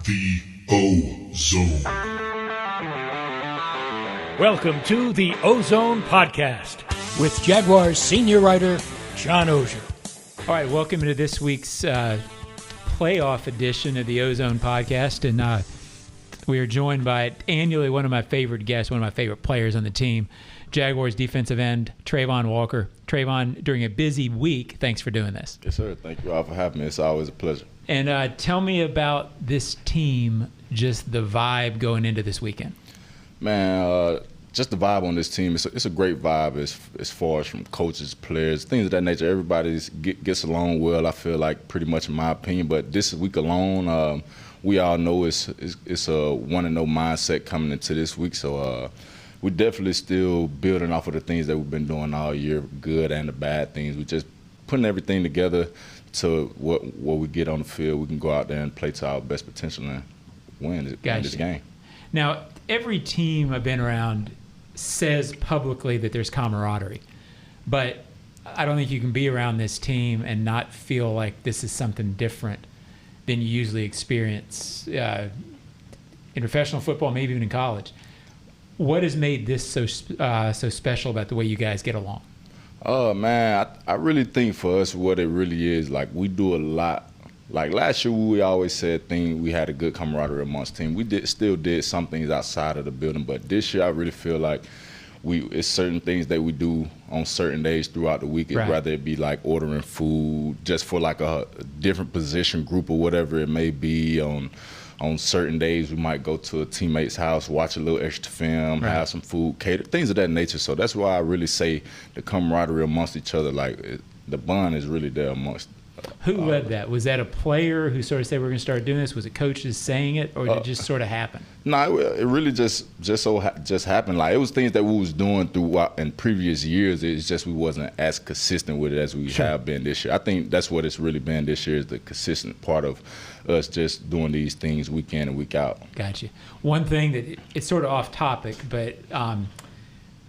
The Ozone. Welcome to the Ozone Podcast with Jaguars Senior Writer John Oehser. All right, welcome to this week's playoff edition of the Ozone Podcast, and we are joined by annually one of my favorite guests, one of my favorite players on the team, Jaguars defensive end Travon Walker. Travon, during a busy week, thanks for doing this. Yes, sir. Thank you all for having me. It's always a pleasure. And tell me about this team, just the vibe going into this weekend. Man, just the vibe on this team, it's a great vibe as far as from coaches, players, things of that nature. Everybody gets along well, I feel like, pretty much in my opinion. But this week alone, we all know it's a want-to-know mindset coming into this week. So we're definitely still building off of the things that we've been doing all year, good and the bad things. We're just putting everything together to what we get on the field. We can go out there and play to our best potential and win this game. Now, every team I've been around says publicly that there's camaraderie, but I don't think you can be around this team and not feel like this is something different than you usually experience in professional football, maybe even in college. What has made this so special about the way you guys get along? Oh, man, I really think for us what it really is, like, we do a lot. Like, last year we always said we had a good camaraderie amongst team. We still did some things outside of the building, but this year I really feel like it's certain things that we do on certain days throughout the week, right. Whether it be like ordering food just for like a different position group or whatever it may be. On certain days, we might go to a teammate's house, watch a little extra film, right. Have some food, cater, things of that nature. So that's why I really say the camaraderie amongst each other, like the bond is really there amongst. Who led that? Was that a player who sort of said we're going to start doing this? Was it coaches saying it, or did it just sort of happen? No, it really just happened. Like, it was things that we was doing throughout in previous years. It's just we wasn't as consistent with it as we have been this year. I think that's what it's really been this year, is the consistent part of us just doing these things week in and week out. Gotcha. One thing that it's sort of off topic, but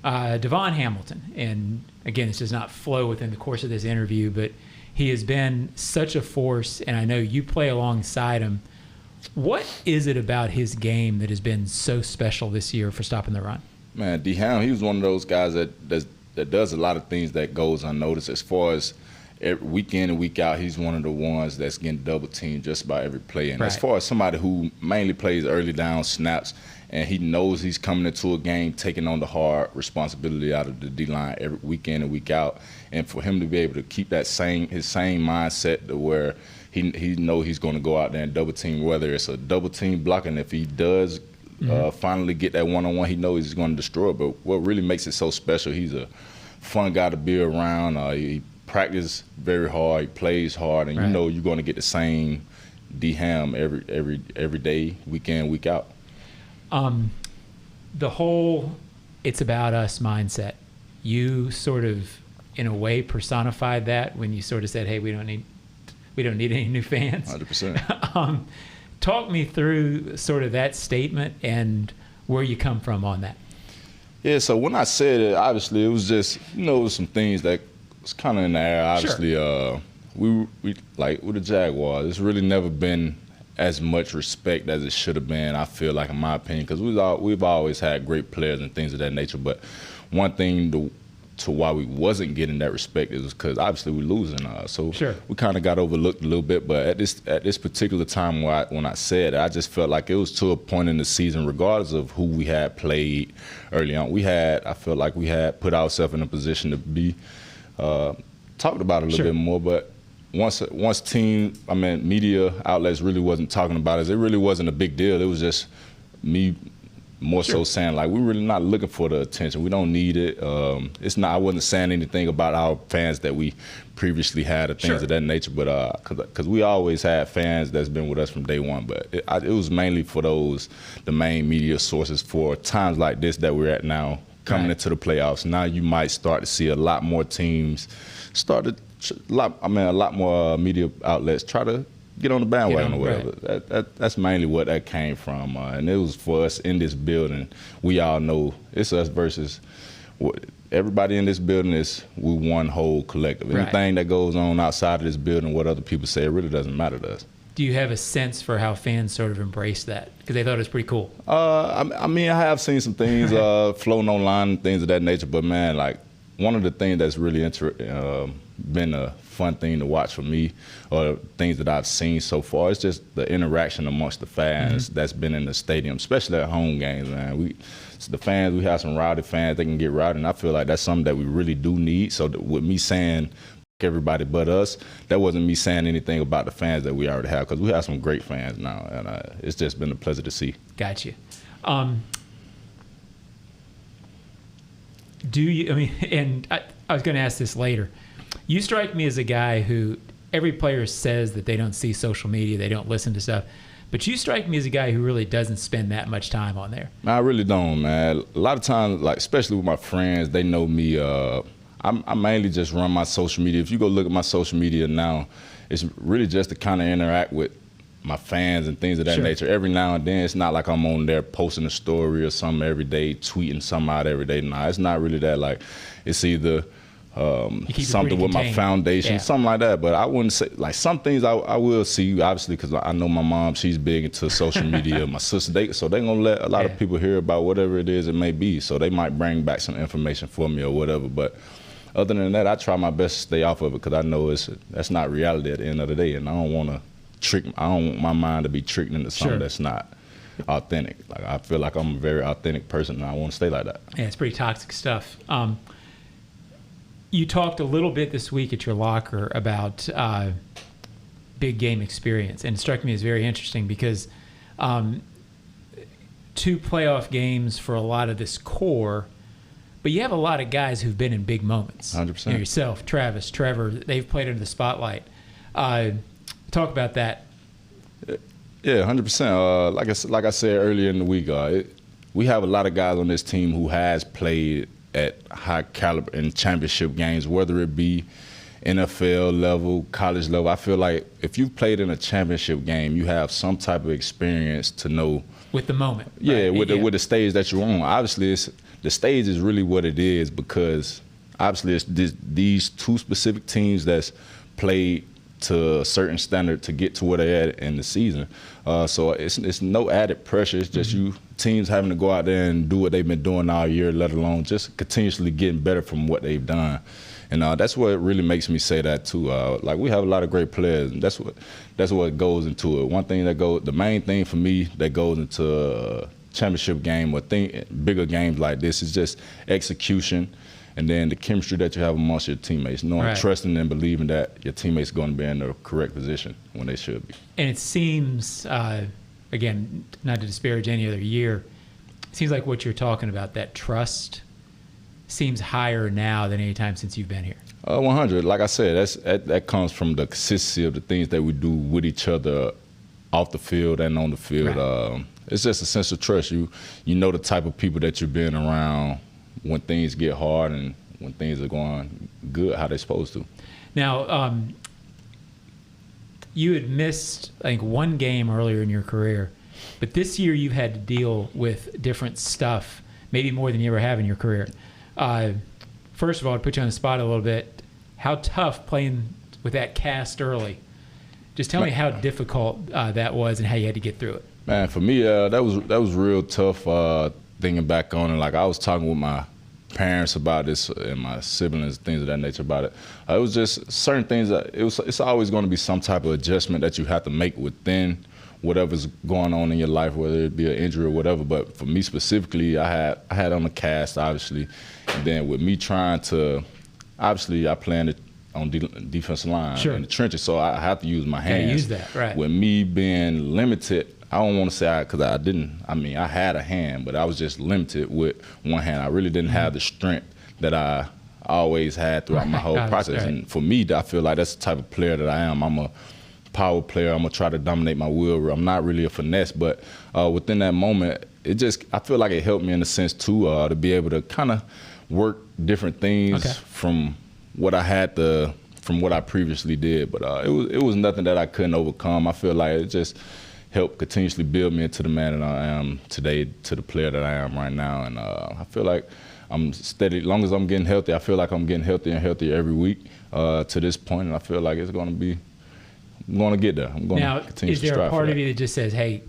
DaVon Hamilton, and again, this does not flow within the course of this interview, but he has been such a force, and I know you play alongside him. What is it about his game that has been so special this year for stopping the run? Man, DeHam, he was one of those guys that does a lot of things that goes unnoticed. As far as week in and week out, he's one of the ones that's getting double teamed just about every play. And as far as somebody who mainly plays early down snaps, and he knows he's coming into a game taking on the hard responsibility out of the D-line every week in and week out. And for him to be able to keep his same mindset to where he knows he's going to go out there and double team, whether it's a double team block, and if he does finally get that one-on-one, he knows he's going to destroy it. But what really makes it so special, he's a fun guy to be around. He practices very hard, he plays hard, and you know you're going to get the same D-Ham every day, week in, week out. The whole "it's about us" mindset, you sort of, in a way, personified that when you sort of said, "Hey, we don't need any new fans." 100%. Talk me through sort of that statement and where you come from on that. Yeah, so when I said it, obviously it was just, it was some things that was kind of in the air. Obviously, we like with the Jaguars, it's really never been as much respect as it should have been, I feel like, in my opinion, because we've always had great players and things of that nature. But one thing to why we wasn't getting that respect is because obviously we're losing. So we kind of got overlooked a little bit. But at this particular time when I said it, I just felt like it was to a point in the season, regardless of who we had played early on, I felt like we had put ourselves in a position to be talked about a little bit more. But once media outlets really wasn't talking about us, it really wasn't a big deal. It was just me more so saying, like, we're really not looking for the attention. We don't need it. I wasn't saying anything about our fans that we previously had or things of that nature, but because we always had fans that's been with us from day one. But it was mainly for the main media sources for times like this that we're at now, coming into the playoffs. Now you might start to see a lot more teams a lot more media outlets try to get on the bandwagon or whatever. That's mainly what that came from. And it was for us in this building. We all know it's us versus everybody in this building. We one whole collective. Anything that goes on outside of this building, what other people say, it really doesn't matter to us. do you have a sense for how fans sort of embrace that? Because they thought it was pretty cool. I mean, I have seen some things floating online and things of that nature, but man, like one of the things that's really been a fun thing to watch for me, or things that I've seen so far, is just the interaction amongst the fans that's been in the stadium, especially at home games, man. The fans, we have some rowdy fans, they can get rowdy, and I feel like that's something that we really do need. So with me saying everybody but us, that wasn't me saying anything about the fans that we already have, because we have some great fans now, and it's just been a pleasure to see. Got you. Do you, I mean, and I was going to ask this later. You strike me as a guy who, every player says that they don't see social media, they don't listen to stuff, but you strike me as a guy who really doesn't spend that much time on there. I really don't, man. A lot of times, like especially with my friends, they know me. I mainly just run my social media. If you go look at my social media now, it's really just to kind of interact with my fans and things of that nature. Every now and then, it's not like I'm on there posting a story or something every day, tweeting something out every day. Nah, it's not really that. Like, it's either something with my foundation, something like that. But I wouldn't say, like, some things I will see, obviously, because I know my mom, she's big into social media. My sister, so they're going to let a lot of people hear about whatever it is it may be. So they might bring back some information for me or whatever. But other than that, I try my best to stay off of it, because I know that's not reality at the end of the day, and I don't want my mind to be tricked into something that's not authentic. Like, I feel like I'm a very authentic person, and I want to stay like that. Yeah, it's pretty toxic stuff. You talked a little bit this week at your locker about big game experience, and it struck me as very interesting because 2 playoff games for a lot of this core. But you have a lot of guys who've been in big moments. 100%. You know, yourself, Travis, Trevor, they've played under the spotlight. Talk about that. Yeah, 100%. Like I said earlier in the week, we have a lot of guys on this team who has played at high caliber in championship games, whether it be NFL level, college level. I feel like if you've played in a championship game, you have some type of experience to know. With the moment. Yeah, right? with the stage that you're on. Obviously, the stage is really what it is, because obviously it's these 2 specific teams that's played to a certain standard to get to where they're at in the season. So it's no added pressure. It's just you teams having to go out there and do what they've been doing all year, let alone just continuously getting better from what they've done. And that's what really makes me say that too. Like, we have a lot of great players, and that's what goes into it. The main thing for me that goes into a championship game or bigger games like this is just execution, and then the chemistry that you have amongst your teammates, knowing, trusting and believing that your teammates are going to be in the correct position when they should be. And it seems, again, not to disparage any other year, it seems like what you're talking about, that trust, seems higher now than any time since you've been here. 100. Like I said, that comes from the consistency of the things that we do with each other off the field and on the field. Right. It's just a sense of trust. You know the type of people that you're being around when things get hard and when things are going good, how they're supposed to. Now, you had missed, I think, 1 game earlier in your career, but this year you've had to deal with different stuff, maybe more than you ever have in your career. First of all, to put you on the spot a little bit, how tough playing with that cast early? Just tell me how difficult that was and how you had to get through it. Man, for me, that was real tough. Thinking back on it, like, I was talking with my parents about this and my siblings, things of that nature about it. It was just certain things that it's always going to be some type of adjustment that you have to make within whatever's going on in your life, whether it be an injury or whatever. But for me specifically, I had on the cast, obviously, and then with me trying to, obviously, I play on defensive line in the trenches, so I have to use my hands. Use that, right? With me being limited, I don't want to say because I didn't. I mean, I had a hand, but I was just limited with one hand. I really didn't have the strength that I always had throughout my whole process. Right. And for me, I feel like that's the type of player that I am. I'm a power player. I'm gonna try to dominate my wheel. I'm not really a finesse, but within that moment, I feel like it helped me in a sense too, to be able to kind of work different things from what I had from what I previously did. But it was nothing that I couldn't overcome. I feel like it just helped continuously build me into the man that I am today, to the player that I am right now. And I feel like I'm steady. As long as I'm getting healthy, I feel like I'm getting healthier and healthier every week to this point. And I feel like it's going to be going to get there. I'm going to continue to strive. Is there a part for of you that just says, "Hey,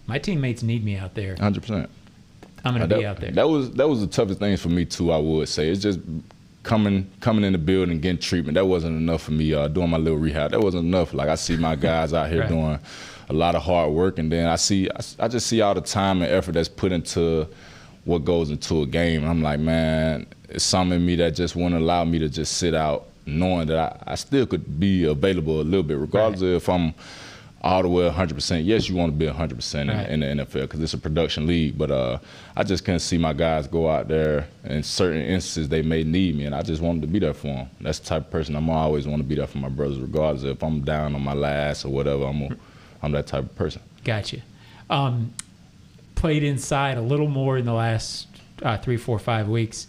my teammates need me out there. 100%. I'm going to be out there." That was the toughest thing for me too. I would say it's just coming in the building, getting treatment. That wasn't enough for me. Doing my little rehab, that wasn't enough. Like I see my guys out here doing a lot of hard work, and then I just see all the time and effort that's put into what goes into a game. And I'm like, man, it's something in me that just wouldn't allow me to just sit out, knowing that I still could be available a little bit, regardless of if I'm all the way 100%. Yes, you want to be 100% in the NFL because it's a production league, but I just couldn't see my guys go out there in certain instances they may need me, and I just wanted to be there for them. That's the type of person I always want to be there for my brothers, regardless of if I'm down on my last or whatever. I'm that type of person. Gotcha. Played inside a little more in the last 3, 4, 5 weeks.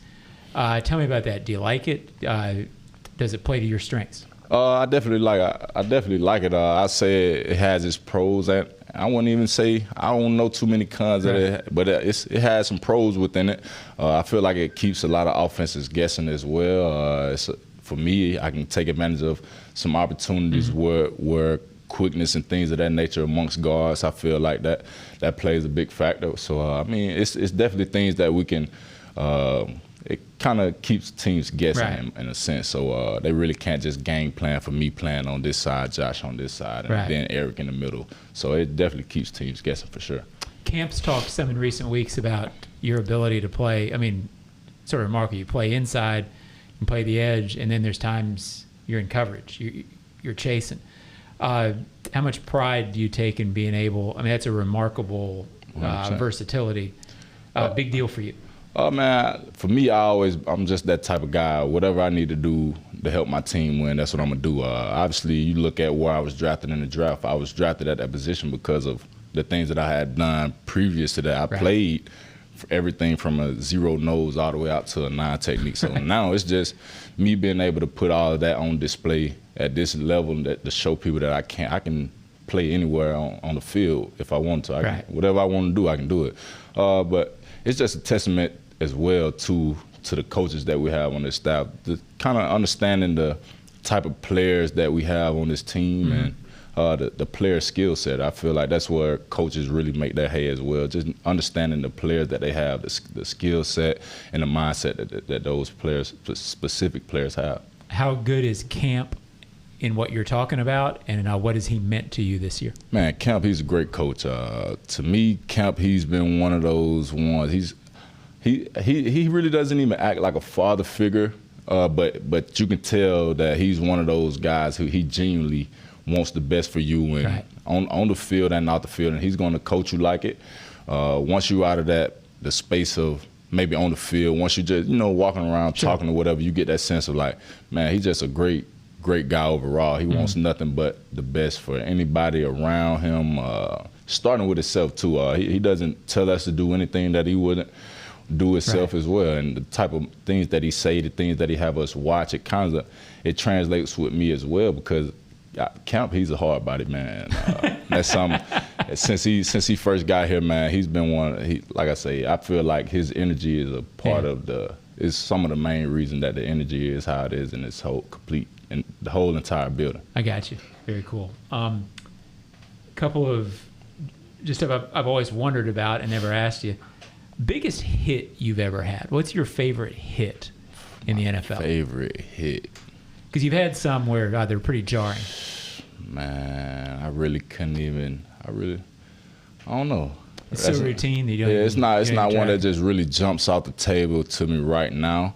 Tell me about that. Do you like it? Does it play to your strengths? I definitely like it. I say it has its pros, and I wouldn't even say I don't know too many cons of it, but it has some pros within it. I feel like it keeps a lot of offenses guessing as well. For me, I can take advantage of some opportunities where quickness and things of that nature amongst guards. I feel like that plays a big factor. So I mean, it's definitely things that we can. It kind of keeps teams guessing in a sense. So they really can't just game plan for me playing on this side, Josh on this side, and then Eric in the middle. So it definitely keeps teams guessing for sure. Kemp's talked some in recent weeks about your ability to play. I mean, sort of remarkable. You play inside, you play the edge, and then there's times you're in coverage. You're chasing. How much pride do you take in being able? I mean, that's a remarkable versatility. Big deal for you. Man, for me, I'm just that type of guy. Whatever I need to do to help my team win, that's what I'm going to do. Obviously, you look at where I was drafted in the draft. I was drafted at that position because of the things that I had done previous to that. I played for everything from a 0 nose all the way out to a 9 technique. So now it's just me being able to put all of that on display at this level to show people that I can play anywhere on the field if I want to. Whatever I want to do, I can do it. But it's just a testament as well to the coaches that we have on this staff, the kind of understanding the type of players that we have on this team and the player skill set. I feel like that's where coaches really make their hay as well, just understanding the players that they have, the skill set and the mindset that those players, specific players have. How good is Kemp in what you're talking about, and what has he meant to you this year? Man, Kemp, he's a great coach. To me, Kemp, he's been one of those ones. He really doesn't even act like a father figure, but you can tell that he's one of those guys who he genuinely wants the best for you and on the field and out the field, and he's going to coach you like it. Once you're out of the space of maybe on the field, once you just walking around talking or whatever, you get that sense of like, man, he's just a great guy overall. He wants nothing but the best for anybody around him, starting with himself too. He doesn't tell us to do anything that he wouldn't do himself as well. And the type of things that he say, the things that he have us watch, it translates with me as well, because Kemp, he's a hard-bodied man. That's something. Since he first got here, man, he's been one. Like I say, I feel like his energy is a part of is some of the main reason that the energy is how it is in this whole complete and the whole entire building. I got you. Very cool. Couple of just stuff I've always wondered about and never asked you. Biggest hit you've ever had? What's your favorite hit in the NFL? Favorite hit? Because you've had some where they're pretty jarring. Man, I really couldn't even. I don't know. It's so routine. That you don't it's not one that just really jumps off the table to me right now.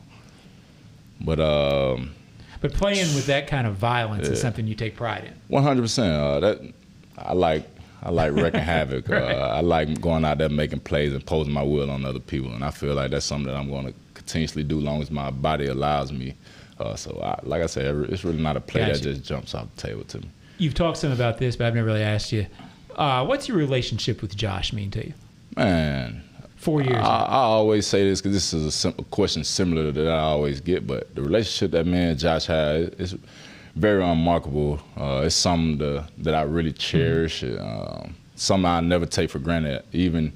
But playing with that kind of violence is something you take pride in. 100%. That I like wreaking havoc. I like going out there making plays and posing my will on other people, and I feel like that's something that I'm going to continuously do as long as my body allows me. Like I said, it's really not a play that just jumps off the table to me. You've talked some about this, but I've never really asked you. What's your relationship with Josh mean to you? Man, 4 years. I always say this because this is a question similar that I always get, but the relationship that me and Josh had is very remarkable. It's something that I really cherish. Something I never take for granted. Even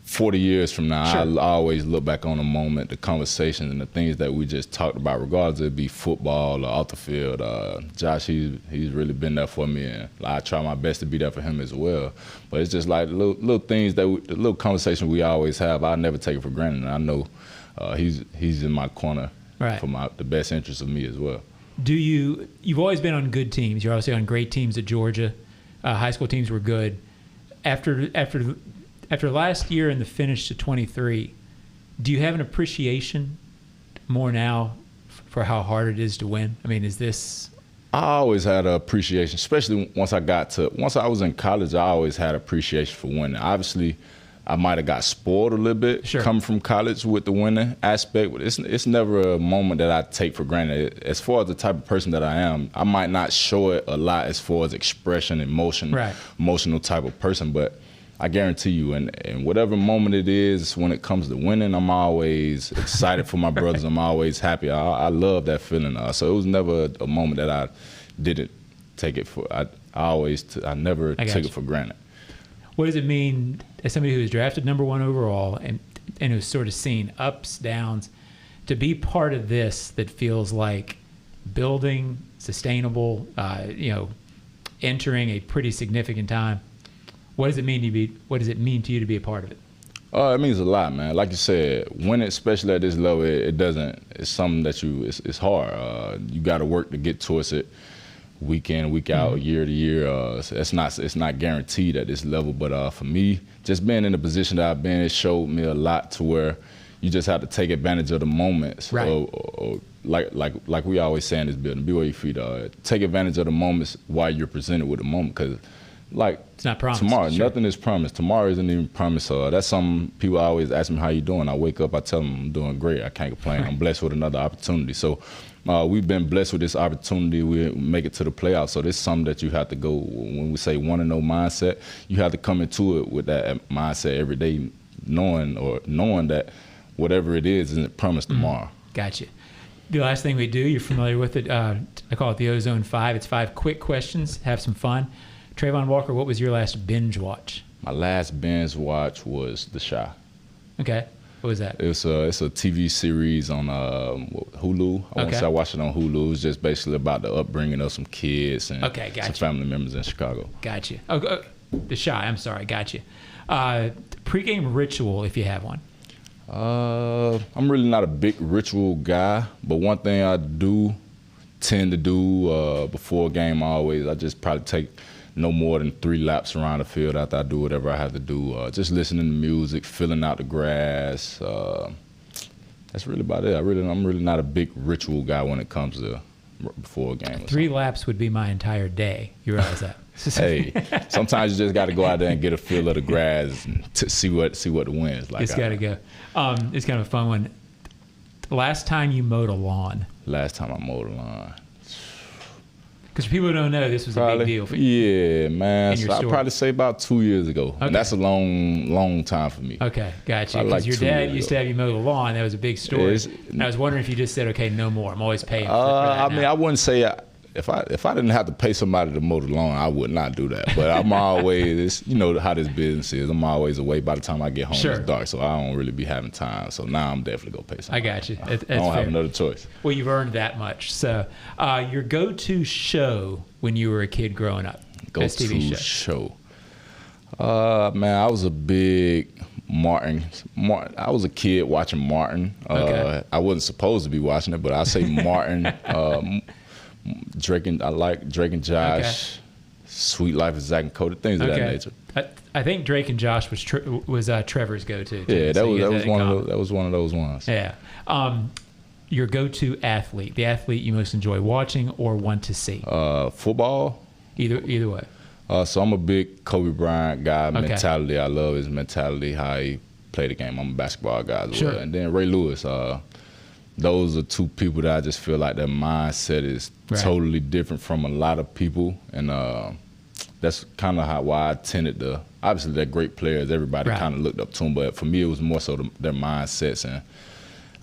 40 years from now, Sure. I always look back on the moment, the conversations, and the things that we just talked about, regardless if it be football or off the field. Josh, he's really been there for me, and I try my best to be there for him as well. But it's just like little things the little conversation we always have, I never take it for granted. And I know he's in my corner Right. for the best interest of me as well. You've always been on good teams. You're obviously on great teams at Georgia. High school teams were good. After last year and the finish to 23, do you have an appreciation more now for how hard it is to win? I mean, is this? I always had an appreciation, especially once I was in college, I always had appreciation for winning. Obviously, I might have got spoiled a little bit Sure. coming from college with the winning aspect, but it's never a moment that I take for granted. As far as the type of person that I am, I might not show it a lot as far as expression, emotion, Right. emotional type of person, but I guarantee you, and whatever moment it is when it comes to winning, I'm always excited for my brothers. I'm always happy. I love that feeling. So it was never a moment that I didn't take it for. I never took it for granted. What does it mean as somebody who was drafted number 1 overall and who's sort of seen ups, downs, to be part of this that feels like building, sustainable, entering a pretty significant time? What does it mean to you to be a part of it? It means a lot, man. Like you said, winning, especially at this level, it's something that it's hard. You got to work to get towards it week in, week out, year to year. It's not guaranteed at this level. But for me, just being in the position that I've been, it showed me a lot to where you just have to take advantage of the moments. Right. Or like we always say in this building, be where your feet are. Take advantage of the moments while you're presented with the moment, because it's not promised. Tomorrow, Sure. nothing is promised. Tomorrow isn't even promised. That's something people always ask me, how you doing? I wake up, I tell them I'm doing great. I can't complain. Right. I'm blessed with another opportunity. So we've been blessed with this opportunity. We make it to the playoffs. So this is something that you have to go, when we say 1-0 mindset, you have to come into it with that mindset every day, knowing that whatever it is isn't promised tomorrow. Gotcha. The last thing we do, you're familiar with it. I call it the Ozone 5. It's 5 quick questions. Have some fun. Travon Walker, what was your last binge watch? My last binge watch was The Chi. Okay. What was that? It's a TV series on Hulu. I want to say I watched it on Hulu. It's just basically about the upbringing of some kids and some family members in Chicago. Gotcha. Oh, The Chi. I'm sorry. Gotcha. Pre-game ritual, if you have one. I'm really not a big ritual guy, but one thing I do tend to do before a game, I just probably take no more than 3 laps around the field after I do whatever I have to do. Just listening to music, filling out the grass. That's really about it. I'm really not a big ritual guy when it comes to before a game. 3 laps would be my entire day. You realize that? Hey, sometimes you just got to go out there and get a feel of the grass and to see what the wind is like. It's got to go. It's kind of a fun one. Last time you mowed a lawn? Last time I mowed a lawn. Because for people who don't know, this was a big deal for you. Yeah, man. So I'd probably say about 2 years ago. Okay. And that's a long time for me. Okay, gotcha. Because your dad used to have you mow the lawn. That was a big story. And I was wondering if you just said, okay, no more. I'm always paying for that now. I wouldn't say if I didn't have to pay somebody to mow the lawn, I would not do that. But I'm always, how this business is. I'm always away by the time I get home. Sure. It's dark, so I don't really be having time. So now I'm definitely going to pay somebody. I got you. I don't have another choice. Well, you've earned that much. So your go-to show when you were a kid growing up? Go-to show. Man, I was a big Martin. I was a kid watching Martin. Okay. I wasn't supposed to be watching it, but I say Martin. I like Drake and Josh. Okay. Sweet Life of Zach and Cody, things of that nature. I think Drake and Josh was Trevor's go-to. Yeah, that was one of those ones. Yeah. Your go-to athlete, the athlete you most enjoy watching or want to see? Football. Either way. So I'm a big Kobe Bryant guy. Mentality, I love his mentality, how he played the game. I'm a basketball guy as well. And then Ray Lewis. Those are 2 people that I just feel like their mindset is totally different from a lot of people, and that's kind of why I tended to. Obviously, they're great players. Everybody kind of looked up to them, but for me, it was more so their mindsets. And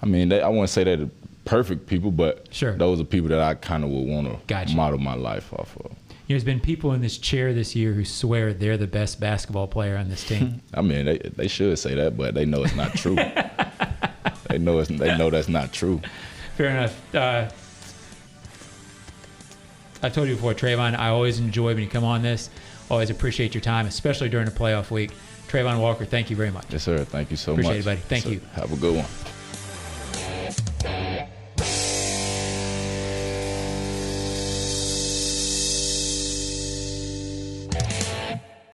I mean, I wouldn't say they're the perfect people, but those are people that I kind of would want to model my life off of. there's been people in this chair this year who swear they're the best basketball player on this team. I mean, they should say that, but they know it's not true. They know that's not true. Fair enough. I told you before, Travon, I always enjoy when you come on this. Always appreciate your time, especially during the playoff week. Travon Walker, thank you very much. Yes, sir. Thank you so much. Appreciate it, buddy. Thank you. Have a good one.